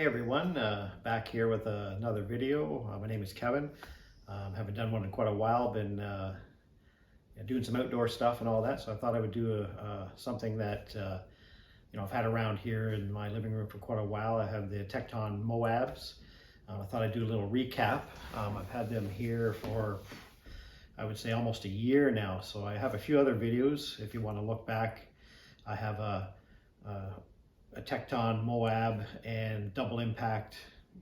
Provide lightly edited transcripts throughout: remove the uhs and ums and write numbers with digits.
Hey everyone, back here with another video. My name is Kevin. Haven't done one in quite a while. Been doing some outdoor stuff and all that, so I thought I would do something that I've had around here in my living room for quite a while. I have the Tekton Moabs. I thought I'd do a little recap. I've had them here for, I would say, almost a year now. So I have a few other videos if you want to look back. I have a Tekton Moab and double impact,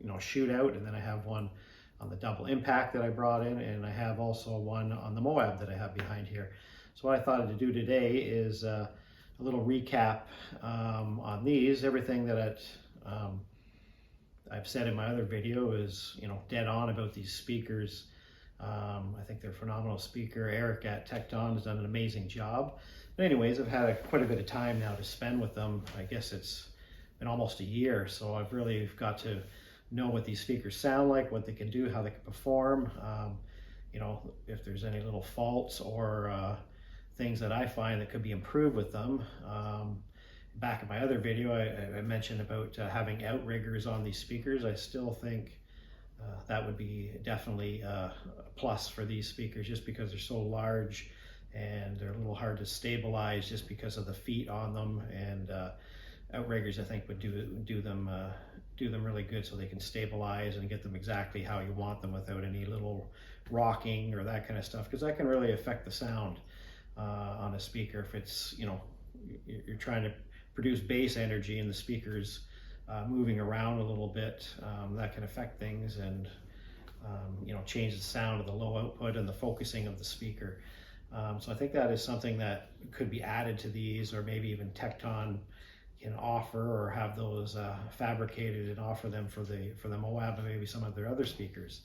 shootout, and then I have one on the double impact that I brought in, and I have also one on the Moab that I have behind here. So what I thought to do today is a little recap on these. Everything that I've said in my other video is dead on about these speakers. I think they're a phenomenal speaker. Eric at Tekton has done an amazing job. But anyways, I've had quite a bit of time now to spend with them. I guess it's been almost a year, so I've really got to know what these speakers sound like, what they can do, how they can perform, if there's any little faults or things that I find that could be improved with them. Back in my other video, I mentioned about having outriggers on these speakers. I still think that would be definitely a plus for these speakers, just because they're so large and they're a little hard to stabilize just because of the feet on them. And outriggers, I think, would do them really good, so they can stabilize and get them exactly how you want them without any little rocking or that kind of stuff, because that can really affect the sound on a speaker. If it's you're trying to produce bass energy and the speakers moving around a little bit, that can affect things and change the sound of the low output and the focusing of the speaker. So I think that is something that could be added to these, or maybe even Tekton can offer or have those fabricated and offer them for the Moab and maybe some of their other speakers.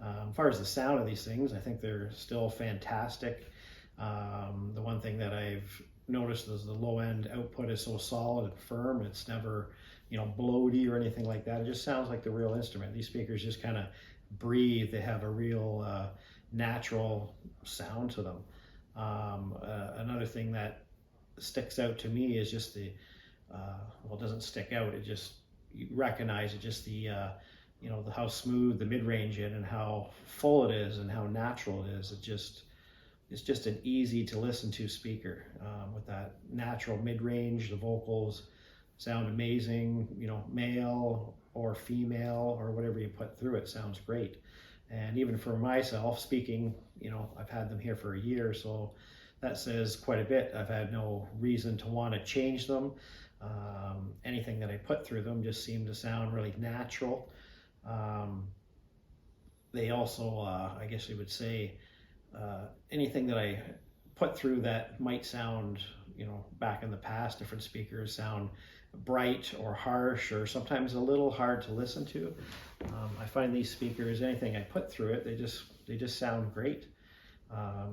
As far as the sound of these things, I think they're still fantastic. The one thing that I've noticed is the low end output is so solid and firm. It's never bloaty or anything like that. It just sounds like the real instrument. These speakers just kind of breathe. They have a real natural sound to them. Another thing that sticks out to me is just the it doesn't stick out, it just, you recognize it, just the how smooth the mid-range is and how full it is and how natural it is. It's just an easy to listen to speaker with that natural mid-range. The vocals sound amazing, male or female or whatever you put through it sounds great. And even for myself speaking, I've had them here for a year, so that says quite a bit. I've had no reason to want to change them. Anything that I put through them just seemed to sound really natural. They also, I guess you would say, anything that I put through that might sound, back in the past, different speakers sound bright or harsh or sometimes a little hard to listen to. I find these speakers, anything I put through it, they just sound great.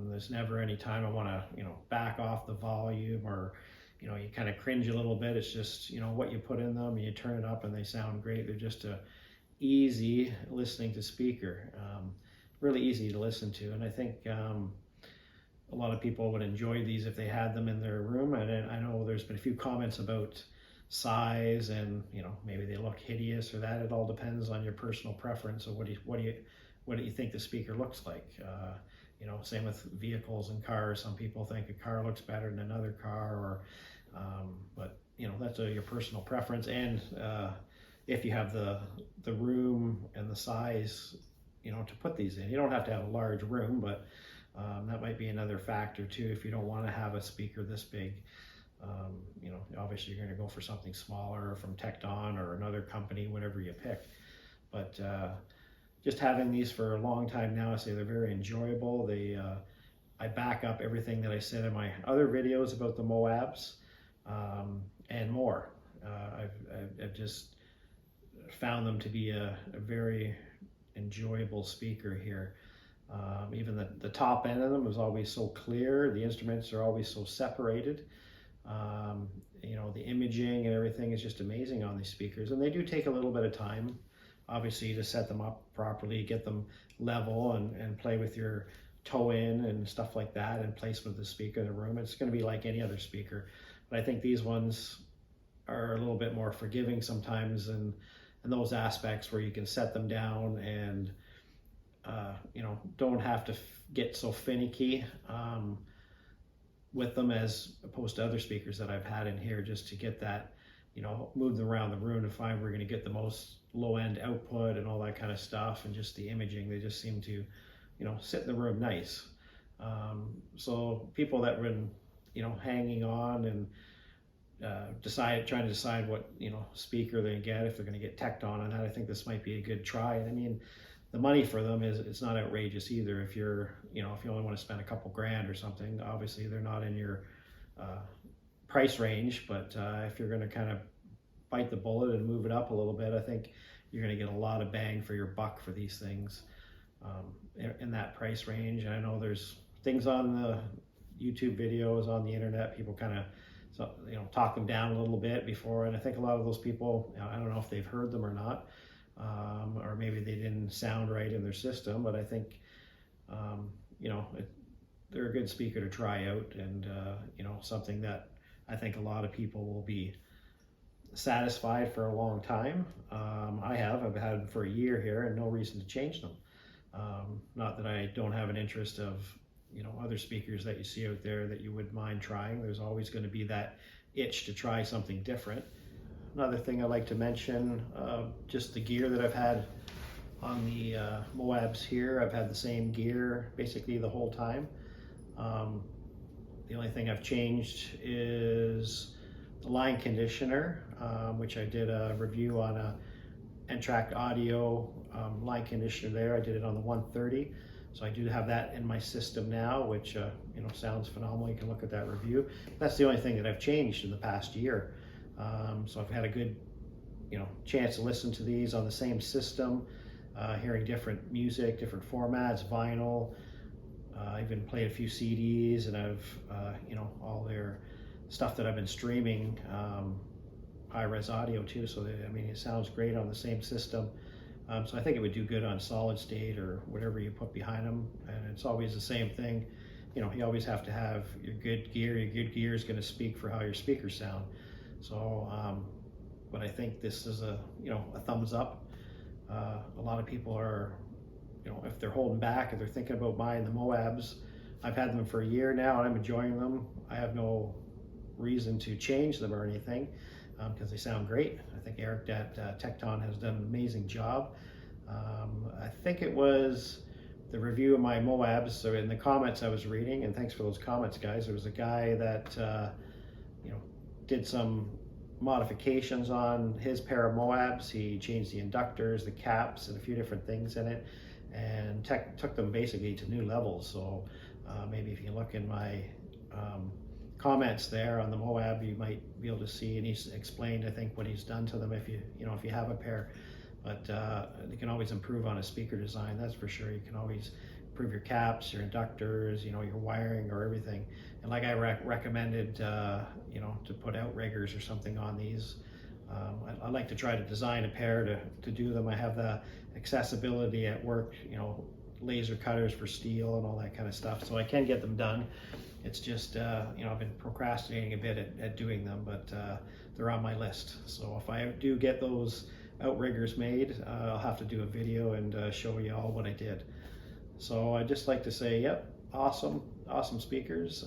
There's never any time I want to back off the volume, or you kind of cringe a little bit. It's just what you put in them and you turn it up and they sound great. They're just a easy listening to speaker, really easy to listen to. And I think a lot of people would enjoy these if they had them in their room. And I know there's been a few comments about size and maybe they look hideous or that. It all depends on your personal preference of what do you think the speaker looks like. Same with vehicles and cars. Some people think a car looks better than another car, or but that's your personal preference. And if you have the room and the size to put these in, you don't have to have a large room, but that might be another factor too. If you don't want to have a speaker this big, obviously you're going to go for something smaller from Tekton or another company, whatever you pick. But just having these for a long time now, I say they're very enjoyable. I back up everything that I said in my other videos about the Moabs and more. I've just found them to be a very enjoyable speaker here. Even the top end of them is always so clear. The instruments are always so separated. The imaging and everything is just amazing on these speakers, and they do take a little bit of time, obviously, to set them up properly, get them level and play with your toe in and stuff like that, and placement of the speaker in the room. It's going to be like any other speaker, but I think these ones are a little bit more forgiving sometimes than those aspects where you can set them down and you know, don't have to get so finicky with them as opposed to other speakers that I've had in here, just to get that, you know, move them around the room to find we're going to get the most low-end output and all that kind of stuff, and just the imaging, they just seem to, you know, sit in the room nice. So people that have been, you know, hanging on and trying to decide what, you know, speaker they get, if they're going to get Tekton on that, I think this might be a good try. I mean, the money for them it's not outrageous either. If you're, you know, if you only want to spend a couple grand or something, obviously they're not in your price range, but if you're going to kind of bite the bullet and move it up a little bit, I think you're going to get a lot of bang for your buck for these things in that price range. And I know there's things on the YouTube videos, on the internet, people kind of, you know, talk them down a little bit before, and I think a lot of those people, I don't know if they've heard them or not, or maybe they didn't sound right in their system, but I think you know, they're a good speaker to try out, and you know, something that I think a lot of people will be satisfied for a long time. I've had them for a year here and no reason to change them. Not that I don't have an interest of, you know, other speakers that you see out there that you would mind trying. There's always going to be that itch to try something different. Another thing I'd like to mention, just the gear that I've had on the Moabs here. I've had the same gear basically the whole time. The only thing I've changed is the line conditioner, which I did a review on a N-Track Audio line conditioner there. I did it on the 130. So I do have that in my system now, which you know, sounds phenomenal. You can look at that review. That's the only thing that I've changed in the past year. So I've had a good, you know, chance to listen to these on the same system, hearing different music, different formats, vinyl. I even played a few CDs, and I've you know, all their stuff that I've been streaming, high-res audio too. So I mean, it sounds great on the same system. So I think it would do good on solid state or whatever you put behind them. And it's always the same thing. You know, you always have to have your good gear. Your good gear is going to speak for how your speakers sound. So, but I think this is a, you know, a thumbs up. A lot of people are, you know, if they're holding back, if they're thinking about buying the Moabs, I've had them for a year now and I'm enjoying them. I have no reason to change them or anything, because they sound great. I think Eric at Tekton has done an amazing job. I think it was the review of my Moabs, so in the comments I was reading, and thanks for those comments, guys, there was a guy that you know, did some modifications on his pair of Moabs. He changed the inductors, the caps, and a few different things in it, and took them basically to new levels. So maybe if you look in my comments there on the Moab, you might be able to see, and he's explained, I think, what he's done to them if you know, if you have a pair. But you can always improve on a speaker design, that's for sure. You can always improve your caps, your inductors, you know, your wiring or everything. And like I recommended, you know, to put outriggers or something on these. I like to try to design a pair to do them. I have the accessibility at work, you know, laser cutters for steel and all that kind of stuff, so I can get them done. It's just, you know, I've been procrastinating a bit at doing them, but they're on my list. So if I do get those outriggers made, I'll have to do a video and show you all what I did. So I'd just like to say, yep, awesome speakers.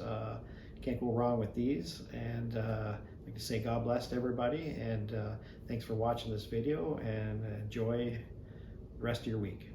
Can't go wrong with these. And I'd like to say God bless to everybody, and thanks for watching this video, and enjoy the rest of your week.